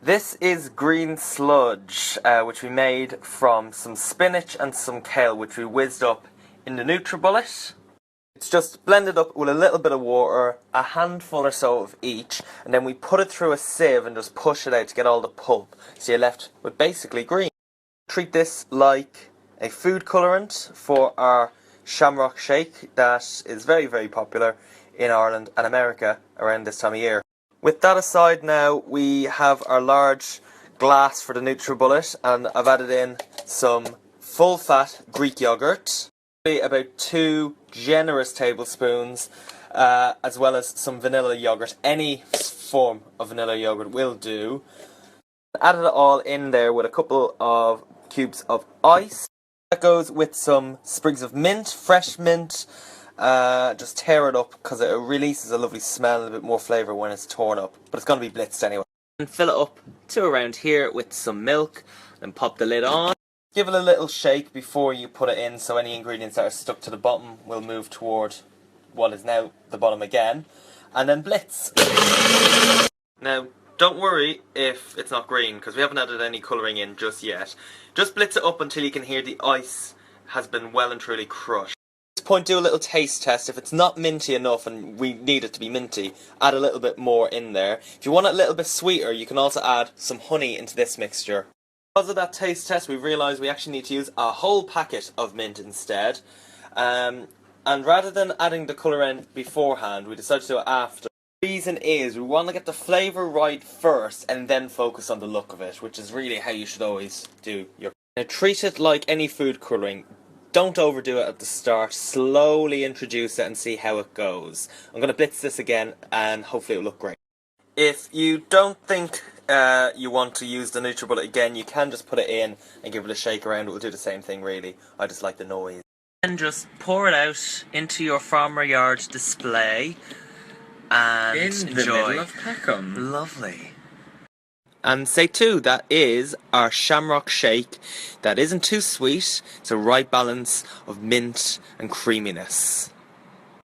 This is green sludge, which we made from some spinach and some kale, which we whizzed up in the NutriBullet. It's just blended up with a little bit of water, a handful or so of each, and then we put it through a sieve and just push it out to get all the pulp, so you're left with basically green. Treat this like a food colorant for our Shamrock shake that is very, very popular in Ireland and America around this time of year. With that aside now, we have our large glass for the NutriBullet, and I've added in some full-fat Greek yogurt, about 2 generous tablespoons, as well as some vanilla yogurt. Any form of vanilla yogurt will do. Added it all in there with a couple of cubes of ice. That goes with some sprigs of mint, fresh mint. Just tear it up because it releases a lovely smell and a bit more flavour when it's torn up. But it's going to be blitzed anyway. And fill it up to around here with some milk and pop the lid on. Give it a little shake before you put it in, so any ingredients that are stuck to the bottom will move toward what is now the bottom again. And then blitz. Now, don't worry if it's not green, because we haven't added any colouring in just yet. Just blitz it up until you can hear the ice has been well and truly crushed. At this point, do a little taste test. If it's not minty enough and we need it to be minty, add a little bit more in there. If you want it a little bit sweeter, you can also add some honey into this mixture. Because of that taste test, we realised we actually need to use a whole packet of mint instead. And rather than adding the colourant beforehand, we decided to do it after. The reason is we want to get the flavour right first and then focus on the look of it, which is really how you should always do your... Now treat it like any food colouring. Don't overdo it at the start. Slowly introduce it and see how it goes. I'm going to blitz this again and hopefully it'll look great. If you don't think you want to use the NutriBullet again, you can just put it in and give it a shake around. It will do the same thing really. I just like the noise. And just pour it out into your farmer yard display and in the enjoy. middle of Peckham. Lovely. And say too, that is our Shamrock shake. That isn't too sweet. It's a right balance of mint and creaminess.